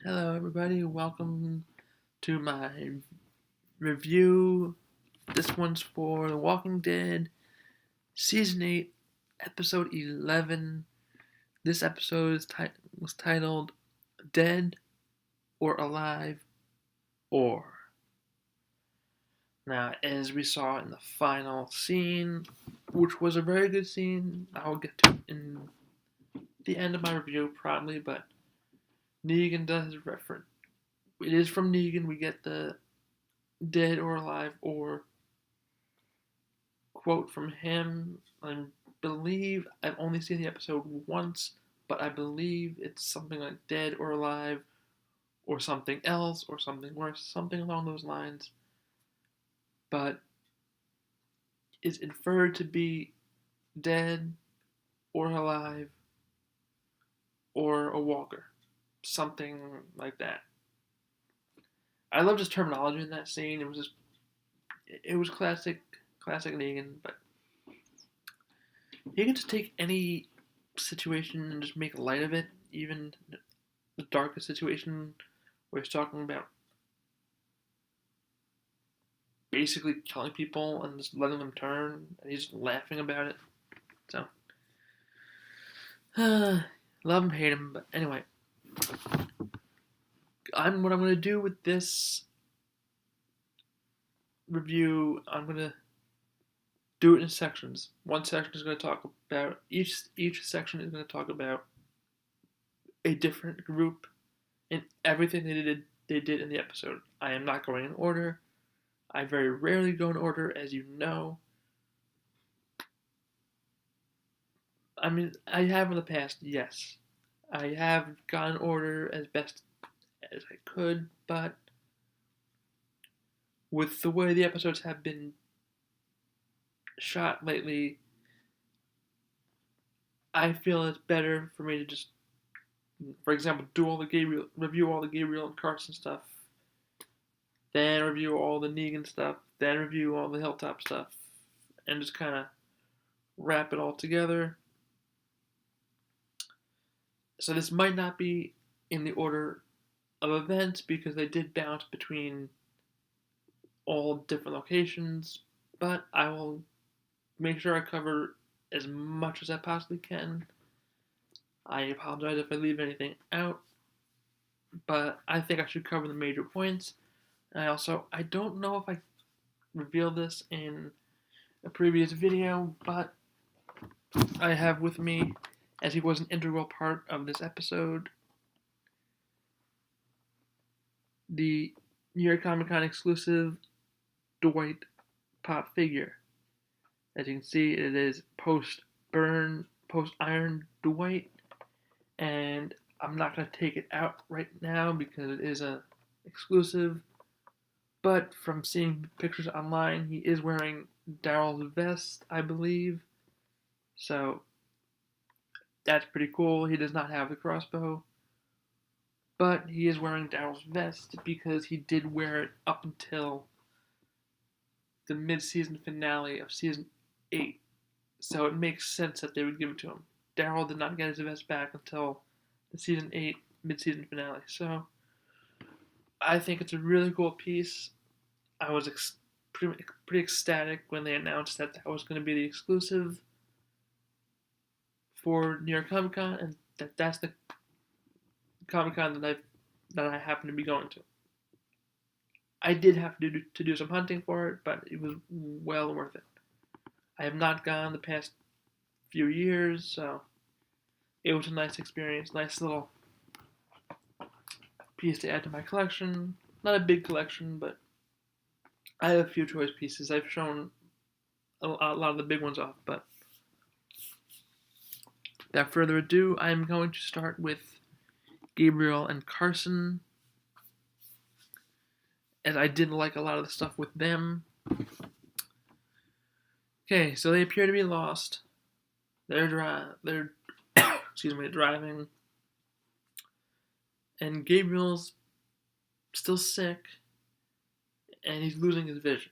Hello, everybody. Welcome to my review. This one's for The Walking Dead, Season 8, Episode 11. This episode was titled Dead or Alive or. Now, as we saw in the final scene, which was a very good scene, I'll get to in the end of my review probably, but Negan does reference. It is from Negan. We get the dead or alive or quote from him. I believe I've only seen the episode once, but I believe it's something like dead or alive or something else or something worse, something along those lines. But is inferred to be dead or alive or a walker, something like that. I loved his terminology in that scene. It was classic Negan, but he can just take any situation and just make light of it, even the darkest situation where he's talking about basically killing people and just letting them turn, and he's just laughing about it. So, love him, hate him, but anyway, what I'm gonna do with this review. I'm gonna do it in sections. One section is gonna talk about each section is gonna talk about a different group and everything they did in the episode. I am not going in order. I very rarely go in order, as you know. I mean, I have in the past, yes. I have gone in order as best as I could, but with the way the episodes have been shot lately, I feel it's better for me to just, for example, review all the Gabriel and Carson stuff, then review all the Negan stuff, then review all the Hilltop stuff, and just kind of wrap it all together. So this might not be in the order of events because they did bounce between all different locations, but I will make sure I cover as much as I possibly can. I apologize if I leave anything out, but I think I should cover the major points. And I don't know if I revealed this in a previous video, but I have with me, as he was an integral part of this episode, the New York Comic Con exclusive Dwight pop figure. As you can see, it is post Iron Dwight, and I'm not going to take it out right now because it is an exclusive. But from seeing pictures online, he is wearing Daryl's vest, I believe. So that's pretty cool. He does not have the crossbow, but he is wearing Daryl's vest because he did wear it up until the mid-season finale of season 8. So it makes sense that they would give it to him. Daryl did not get his vest back until the season 8 mid-season finale. So I think it's a really cool piece. I was pretty ecstatic when they announced that was going to be the exclusive for New York Comic Con, and that's the Comic Con that I happen to be going to. I did have to do some hunting for it, but it was well worth it. I have not gone the past few years, so it was a nice experience, nice little piece to add to my collection. Not a big collection, but I have a few choice pieces. I've shown a lot of the big ones off, but without further ado, I'm going to start with Gabriel and Carson, as I did like a lot of the stuff with them. Okay, so they appear to be lost. They're driving, and Gabriel's still sick, and he's losing his vision.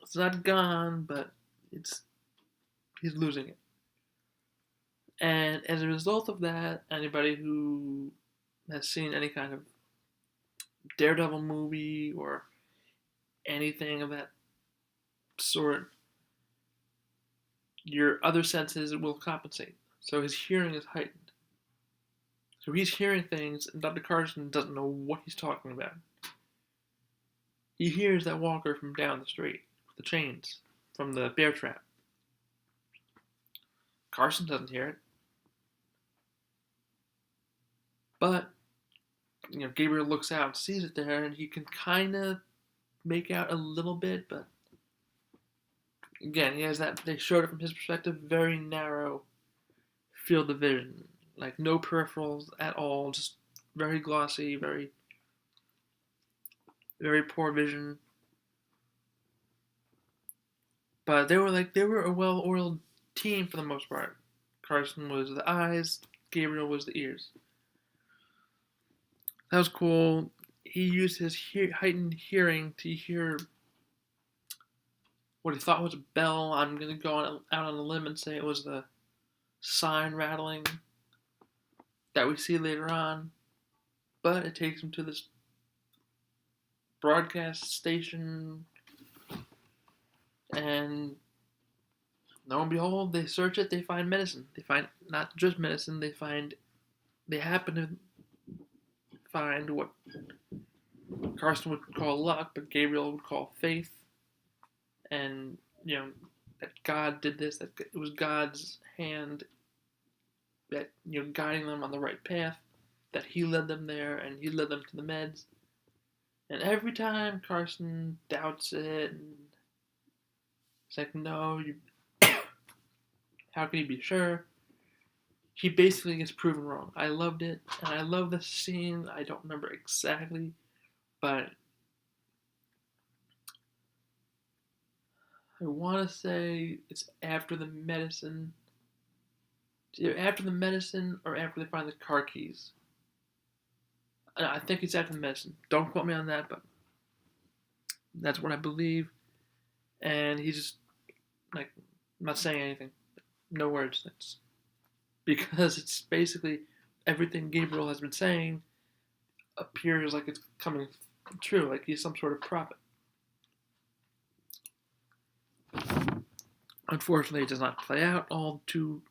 It's not gone, but he's losing it. And as a result of that, anybody who has seen any kind of Daredevil movie or anything of that sort, your other senses will compensate. So his hearing is heightened. So he's hearing things, and Dr. Carson doesn't know what he's talking about. He hears that walker from down the street, the chains, from the bear trap. Carson doesn't hear it. But, Gabriel looks out and sees it there, and he can kind of make out a little bit, but again, he has that, they showed it from his perspective, very narrow field of vision. Like, no peripherals at all, just very glossy, very, very poor vision. But they were a well-oiled team for the most part. Carson was the eyes, Gabriel was the ears. That was cool. He used his heightened hearing to hear what he thought was a bell. I'm going to go out on a limb and say it was the sign rattling that we see later on. But it takes him to this broadcast station, and lo and behold, they search it, they find medicine. They find not just medicine, they happen to find what Carson would call luck, but Gabriel would call faith. And, that God did this, that it was God's hand that, guiding them on the right path, that he led them there, and he led them to the meds. And every time Carson doubts it, and it's like, no, how can you be sure? He basically gets proven wrong. I loved it, and I love the scene. I don't remember exactly, but I want to say it's after the medicine. Either after the medicine or after they find the car keys. I think it's after the medicine. Don't quote me on that, but that's what I believe. And he's just, I'm not saying anything. No words. That's because it's basically everything Gabriel has been saying appears like it's coming true, like he's some sort of prophet. Unfortunately, it does not play out all too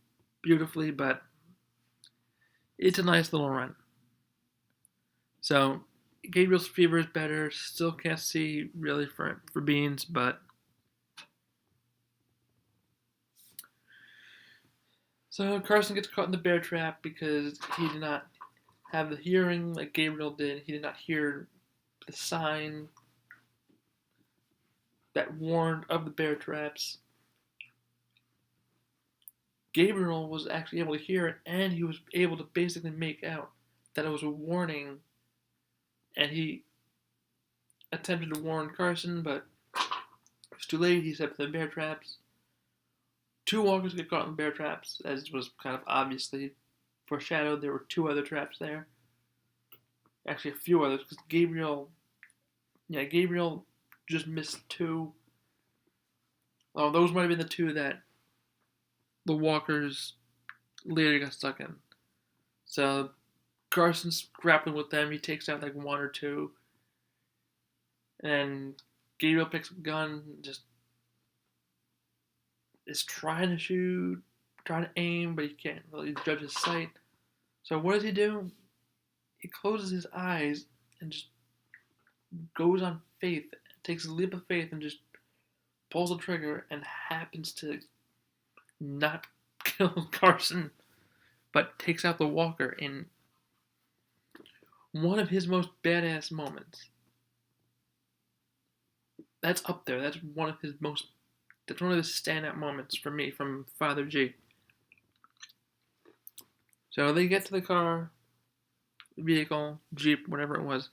beautifully, but it's a nice little run. So, Gabriel's fever is better. Still can't see really for beans, but so Carson gets caught in the bear trap because he did not have the hearing like Gabriel did. He did not hear the sign that warned of the bear traps. Gabriel was actually able to hear it, and he was able to basically make out that it was a warning, and he attempted to warn Carson, but it was too late. He set the bear traps. Two walkers get caught in the bear traps, as was kind of obviously foreshadowed. There were two other traps there. Actually, a few others, because Gabriel just missed two. Oh, those might have been the two that the walkers later got stuck in. So Carson's grappling with them. He takes out like one or two. And Gabriel picks up a gun, just is trying to shoot, trying to aim, but he can't really judge his sight. So what does he do? He closes his eyes and just goes on faith, takes a leap of faith and just pulls the trigger and happens to not kill Carson, but takes out the walker in one of his most badass moments. That's up there. That's one of his standout moments for me from Father G. So they get to the car, vehicle, Jeep, whatever it was,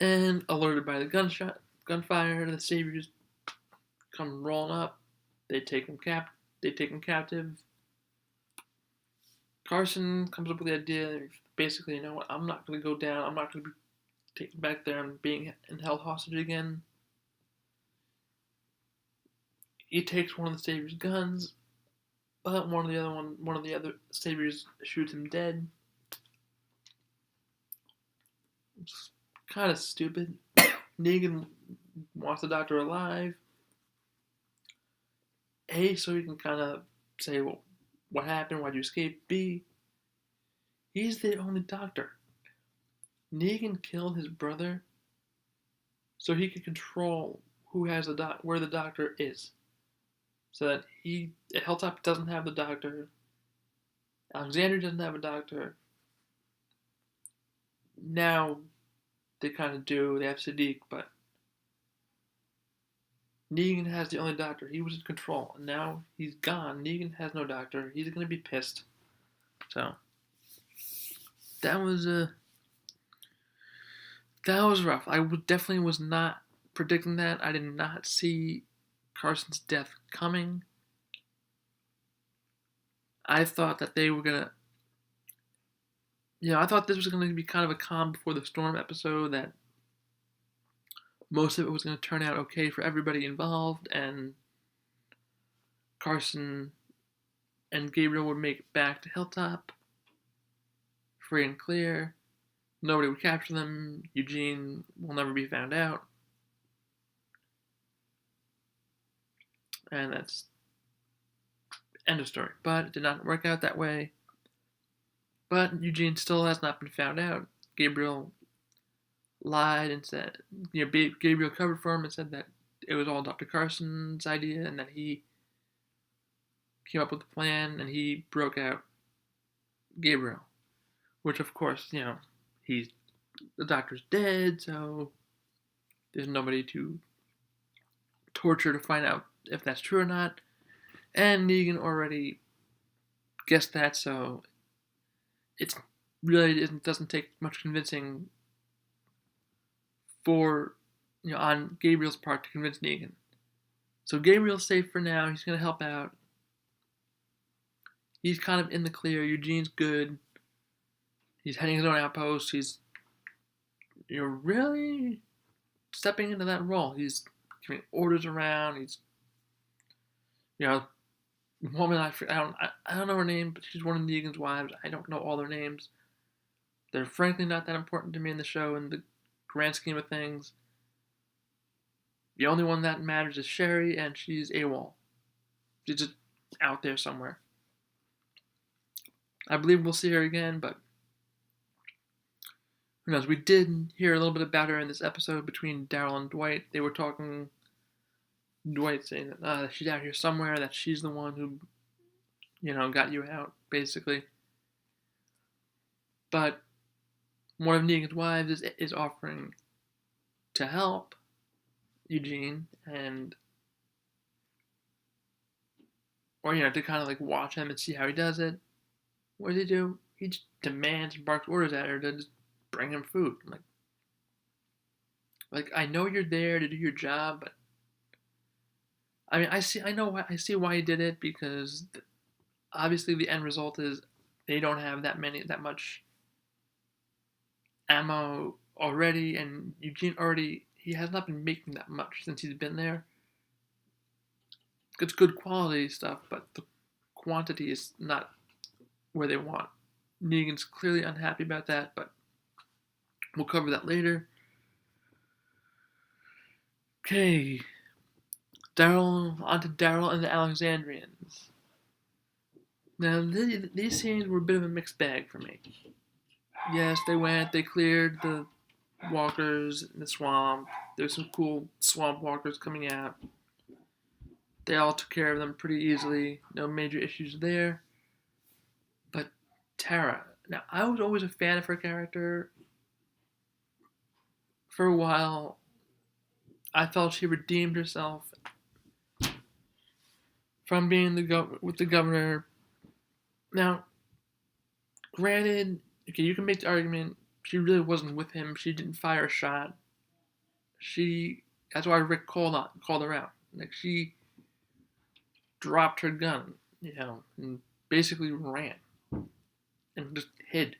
and alerted by the gunfire, the saviors come rolling up. They take him captive. Carson comes up with the idea, basically, what, I'm not going to go down. I'm not going to be taken back there and being held hostage again. He takes one of the saviors' guns, but one of the other saviors shoots him dead. It's kind of stupid. Negan wants the doctor alive. A, so he can kind of say, well, what happened? Why'd you escape? B, he's the only doctor. Negan killed his brother so he could control who has the where the doctor is. So that Hilltop doesn't have the doctor. Alexandria doesn't have a doctor. Now they kind of do. They have Sadiq, but Negan has the only doctor. He was in control, and now he's gone. Negan has no doctor. He's gonna be pissed. So that was rough. I definitely was not predicting that. I did not see Carson's death coming. I thought that they were gonna. I thought this was going to be kind of a calm before the storm episode, that most of it was going to turn out okay for everybody involved, and Carson and Gabriel would make it back to Hilltop free and clear. Nobody would capture them. Eugene will never be found out. And that's end of story. But it did not work out that way. But Eugene still has not been found out. Gabriel lied and said, Gabriel covered for him and said that it was all Dr. Carson's idea and that he came up with the plan and he broke out Gabriel. Which, of course, the doctor's dead, so there's nobody to torture to find out if that's true or not. And Negan already guessed that, so it really doesn't take much convincing on Gabriel's part to convince Negan. So Gabriel's safe for now. He's going to help out. He's kind of in the clear. Eugene's good. He's heading his own outpost. He's really stepping into that role. He's giving orders around. He's, woman, I don't know her name, but she's one of Negan's wives. I don't know all their names. They're frankly not that important to me in the show in the grand scheme of things. The only one that matters is Sherry, and she's AWOL. She's just out there somewhere. I believe we'll see her again, but who knows? We did hear a little bit about her in this episode between Daryl and Dwight. They were talking, Dwight saying that she's out here somewhere, that she's the one who, got you out, basically. But one of Negan's wives is offering to help Eugene to kind of watch him and see how he does it. What does he do? He just demands and barks orders at her to just bring him food. Like I know you're there to do your job, but I see why he did it, because obviously the end result is they don't have that much ammo already, and Eugene he has not been making that much since he's been there. It's good quality stuff, but the quantity is not where they want. Negan's clearly unhappy about that, but we'll cover that later. Okay. On to Daryl and the Alexandrians. Now, these scenes were a bit of a mixed bag for me. Yes, they cleared the walkers in the swamp. There's some cool swamp walkers coming out. They all took care of them pretty easily. No major issues there. But Tara. Now, I was always a fan of her character. For a while, I felt she redeemed herself from being with the governor. Now, granted, okay, you can make the argument she really wasn't with him. She didn't fire a shot. That's why Rick called her out. She dropped her gun, and basically ran and just hid.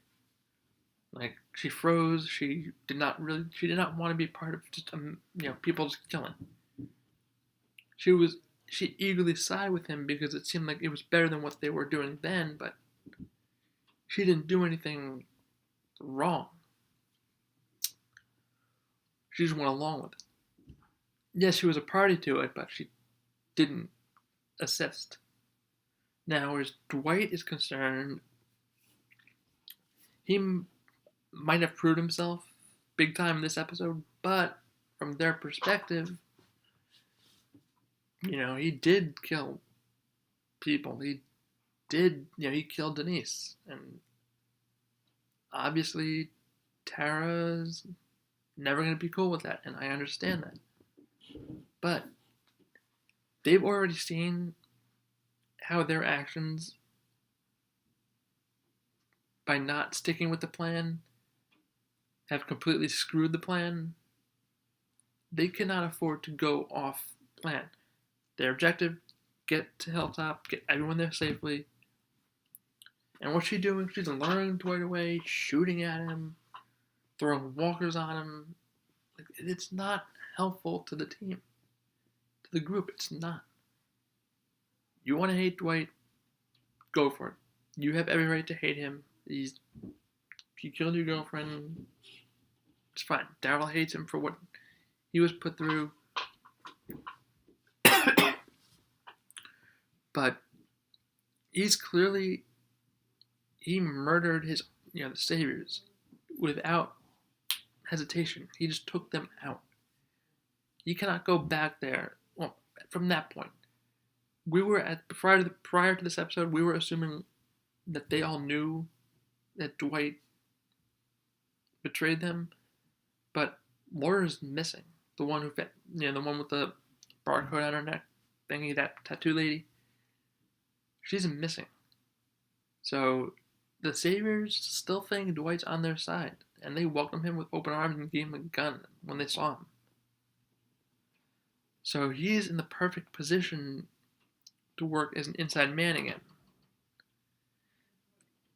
She froze. She did not want to be part of just people just killing. She eagerly sided with him because it seemed like it was better than what they were doing then, but she didn't do anything wrong. She just went along with it. Yes, she was a party to it, but she didn't assist. Now, as Dwight is concerned, he might have proved himself big time in this episode, but from their perspective, he did kill people. He killed Denise. And obviously, Tara's never going to be cool with that, and I understand that. But they've already seen how their actions, by not sticking with the plan, have completely screwed the plan. They cannot afford to go off plan. Their objective, get to Hilltop, get everyone there safely. And what's she doing? She's luring Dwight away, shooting at him, throwing walkers on him. It's not helpful to the team, to the group. It's not. You want to hate Dwight? Go for it. You have every right to hate him. He killed your girlfriend. It's fine. Daryl hates him for what he was put through. But he murdered the saviors without hesitation. He just took them out. You cannot go back there. Well, from that point, we were prior to this episode, we were assuming that they all knew that Dwight betrayed them, but Laura's missing. The one the one with the barcode on her neck, thingy, that tattoo lady. She's missing. So the Saviors still think Dwight's on their side, and they welcome him with open arms and gave him a gun when they saw him. So he's in the perfect position to work as an inside man again.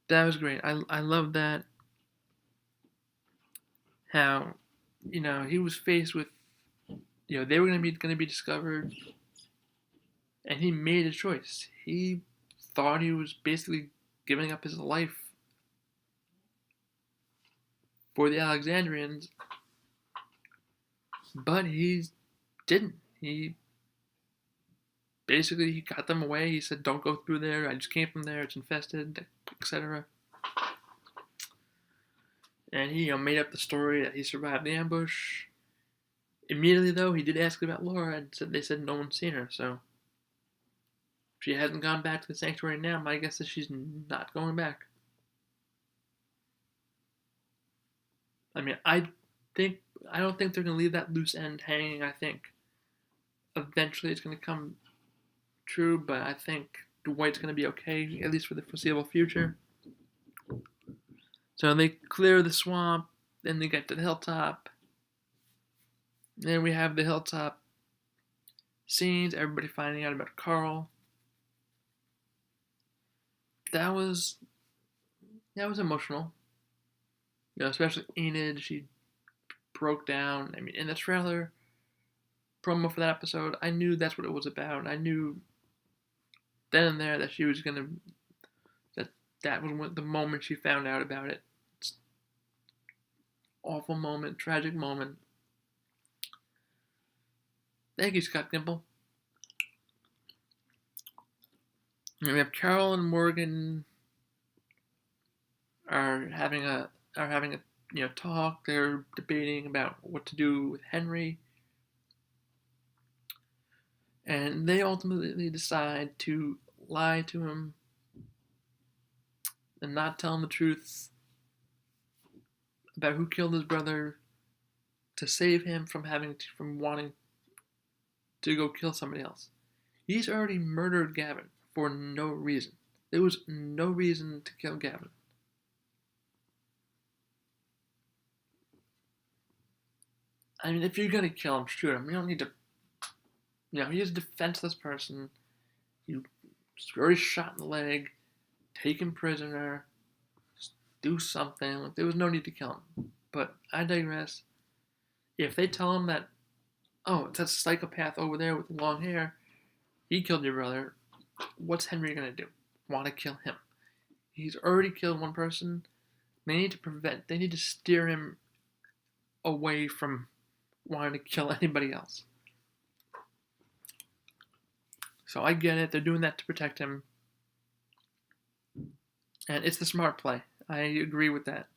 That was great. I love that. How, he was faced with, they were going to be discovered, and he made a choice. He thought he was basically giving up his life for the Alexandrians, but he didn't. He got them away. He said, "Don't go through there. I just came from there. It's infested, etc." And he made up the story that he survived the ambush. Immediately, though, he did ask about Laura, and they said no one's seen her. So if she hasn't gone back to the sanctuary now, my guess is she's not going back. I mean, I don't think they're going to leave that loose end hanging. I think eventually it's going to come true, but I think Dwight's going to be okay, at least for the foreseeable future. So they clear the swamp, then they get to the hilltop. Then we have the hilltop scenes, everybody finding out about Carl. That was emotional. Especially Enid, she broke down. I mean, in the trailer promo for that episode, I knew that's what it was about. I knew then and there that she was that was the moment she found out about it. It's awful moment, tragic moment. Thank you, Scott Gimple. And we have Carol and Morgan are having a talk. They're debating about what to do with Henry, and they ultimately decide to lie to him and not tell him the truth about who killed his brother to save him from wanting to go kill somebody else. He's already murdered Gavin for no reason. There was no reason to kill Gavin. I mean, if you're gonna kill him, shoot him. You don't need to. He's a defenseless person. You already shot in the leg. Take him prisoner. Just do something. There was no need to kill him. But I digress. If they tell him that, oh, it's that psychopath over there with the long hair, he killed your brother, what's Henry gonna do? Want to kill him? He's already killed one person. They need to steer him away from wanting to kill anybody else. So I get it. They're doing that to protect him. And it's the smart play. I agree with that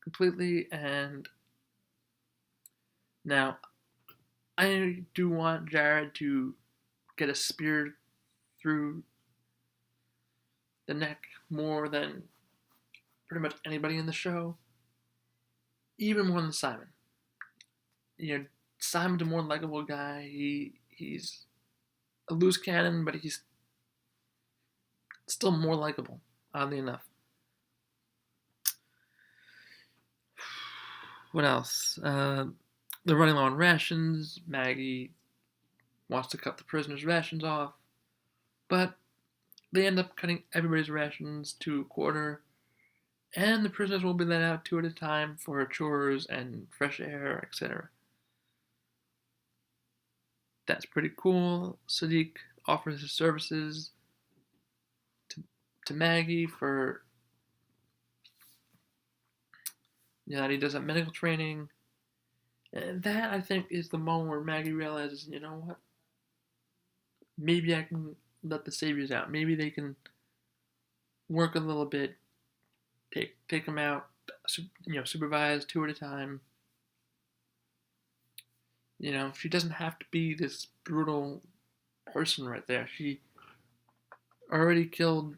completely. And now, I do want Jared to get a spear through the neck more than pretty much anybody in the show, even more than Simon. Simon's a more likable guy. He's a loose cannon, but he's still more likable, oddly enough. What else? They're running low on rations. Maggie wants to cut the prisoners' rations off, but they end up cutting everybody's rations to a quarter, and the prisoners will be let out 2 at a time for chores and fresh air, etc. That's pretty cool. Siddiq offers his services to Maggie for that he does have medical training. And that, I think, is the moment where Maggie realizes, you know what? Maybe I can let the saviors out. Maybe they can work a little bit, take them out, supervise 2 at a time. She doesn't have to be this brutal person right there. She already killed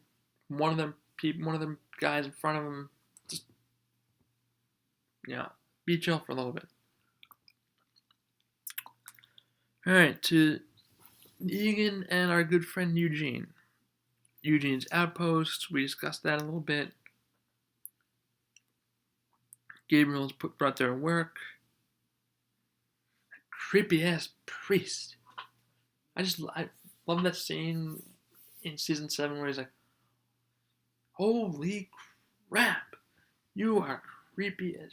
one of them guys in front of him. Just, be chill for a little bit. Alright, to Negan and our good friend Eugene. Eugene's outpost, we discussed that a little bit. Gabriel's brought their work. Creepy ass priest. I love that scene in season 7 where he's like, "Holy crap, you are creepy as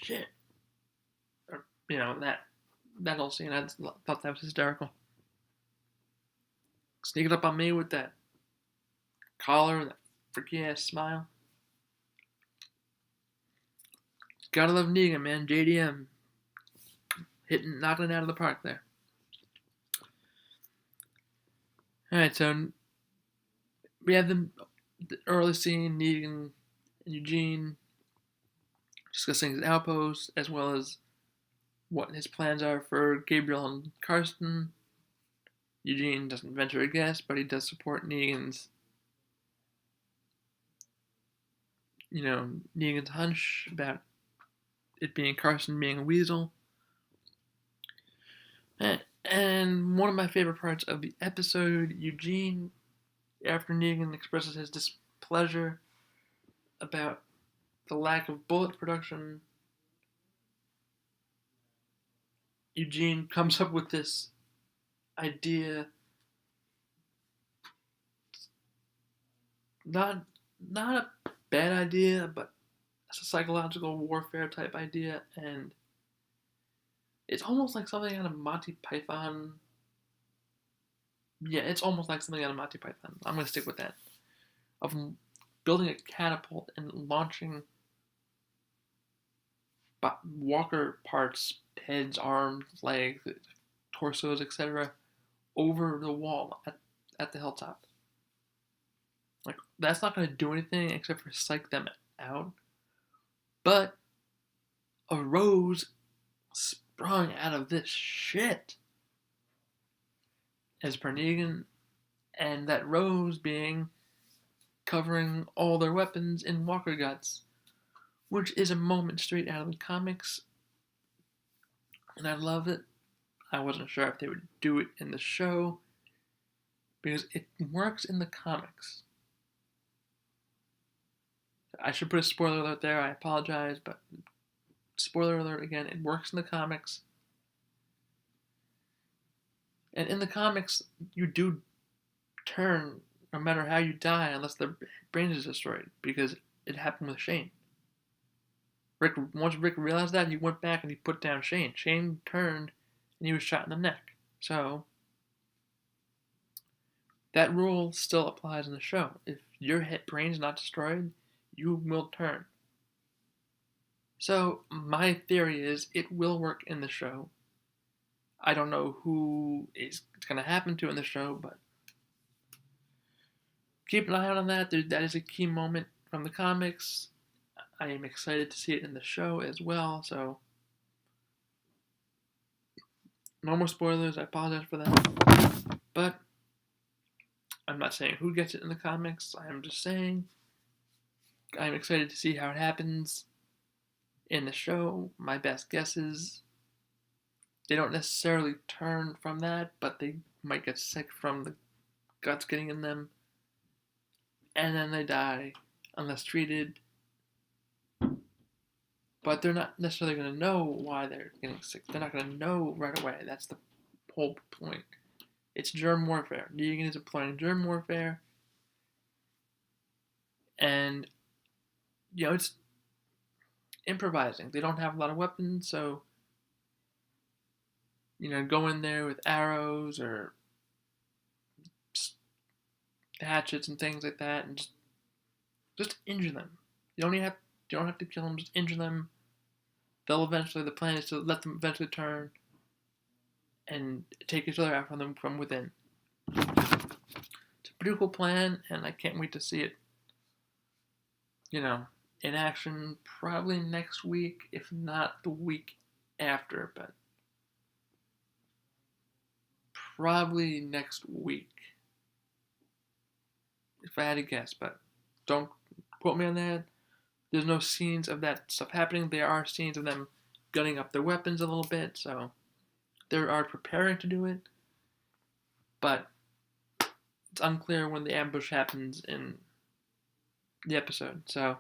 shit." Or, that whole scene, I thought that was hysterical. Sneaking up on me with that collar and that freaky ass smile. Gotta love Negan, man. JDM. Knocking it out of the park there. Alright, so we have the early scene, Negan and Eugene discussing his outpost, as well as what his plans are for Gabriel and Karsten. Eugene doesn't venture a guess, but he does support Negan's hunch about it being Karsten being a weasel. And one of my favorite parts of the episode, Eugene, after Negan expresses his displeasure about the lack of bullet production, Eugene comes up with this idea, not a bad idea, but it's a psychological warfare type idea, and it's almost like something out of Monty Python. Yeah, it's almost like something out of Monty Python. I'm going to stick with that. Of building a catapult and launching walker parts, heads, arms, legs, torsos, etc., over the wall at the hilltop. Like, that's not going to do anything except for psych them out. But a rose sprung out of this shit, as per Negan, and that rose being covering all their weapons in walker guts, which is a moment straight out of the comics, and I love it. I wasn't sure if they would do it in the show, because it works in the comics. I should put a spoiler alert there, I apologize, but spoiler alert again, it works in the comics. And in the comics, you do turn no matter how you die, unless the brain is destroyed, because it happened with Shane. Once Rick realized that, he went back and he put down Shane. Shane turned and he was shot in the neck. So that rule still applies in the show. If your brain's not destroyed, you will turn. So my theory is it will work in the show. I don't know who it's going to happen to in the show, but keep an eye out on that. That is a key moment from the comics. I am excited to see it in the show as well. So no more spoilers. I apologize for that. But I'm not saying who gets it in the comics. I am just saying I'm excited to see how it happens in the show. My best guess is they don't necessarily turn from that, but they might get sick from the guts getting in them, and then they die unless treated. But they're not necessarily going to know why they're getting sick. They're not going to know right away. That's the whole point. It's germ warfare. Negan is employing germ warfare, and it's improvising. They don't have a lot of weapons, so go in there with arrows or hatchets and things like that, and just injure them. You don't have to kill them. Just injure them. They'll eventually. The plan is to let them eventually turn and take each other out from them from within. It's a pretty cool plan, and I can't wait to see it. In action probably next week, if not the week after, but probably next week, if I had to guess, but don't quote me on that. There's no scenes of that stuff happening. There are scenes of them gunning up their weapons a little bit, so they are preparing to do it, but it's unclear when the ambush happens in the episode. So,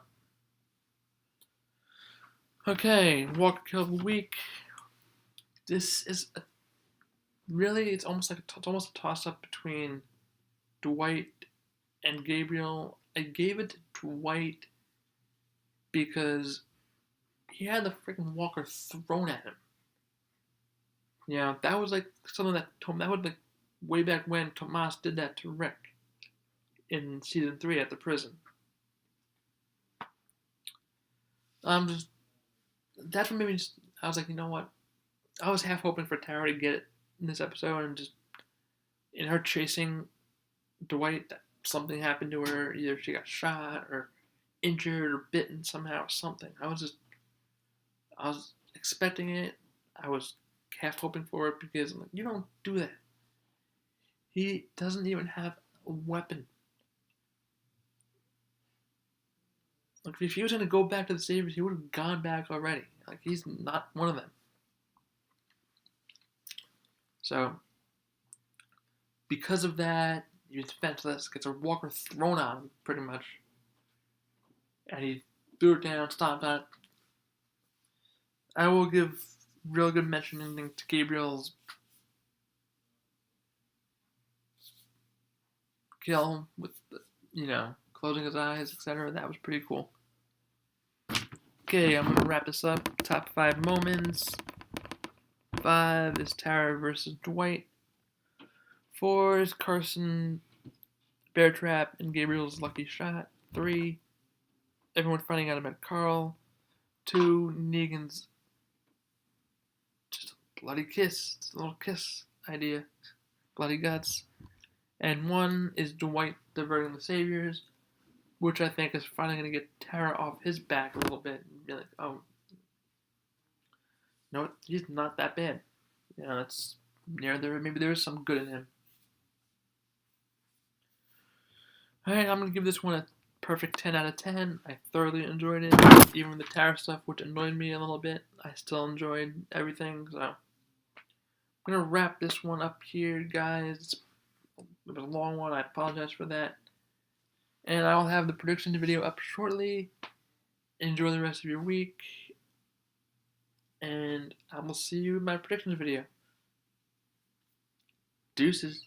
okay, Walker Kill of the Week. This is it's almost a toss-up between Dwight and Gabriel. I gave it to Dwight because he had the freaking walker thrown at him. Yeah, that was like something that was like way back when Tomas did that to Rick in season 3 at the prison. That's what made me I was like, you know what? I was half hoping for Tara to get it in this episode, and just in her chasing Dwight, something happened to her. Either she got shot or injured or bitten somehow or something. I was expecting it. I was half hoping for it because I'm like, you don't do that. He doesn't even have a weapon. Like, if he was going to go back to the Sabres, he would have gone back already. Like, he's not one of them. So, because of that, he's defenseless, gets a walker thrown on him, pretty much. And he threw it down, stomped on it. I will give real good mentioning to Gabriel's kill with, closing his eyes, etc. That was pretty cool. Okay, I'm going to wrap this up. Top 5 moments. 5 is Tara versus Dwight. 4 is Carson, Bear Trap, and Gabriel's lucky shot. 3, everyone finding out about Carl. 2, Negan's just a bloody kiss. It's a little kiss idea. Bloody guts. And 1 is Dwight diverting the Saviors, which I think is finally going to get Tara off his back a little bit. And be like, oh, no, he's not that bad. It's near there. Maybe there is some good in him. Alright, I'm going to give this one a perfect 10 out of 10. I thoroughly enjoyed it. Even the Tara stuff, which annoyed me a little bit, I still enjoyed everything. So, I'm going to wrap this one up here, guys. It was a long one. I apologize for that. And I'll have the predictions video up shortly. Enjoy the rest of your week. And I will see you in my predictions video. Deuces.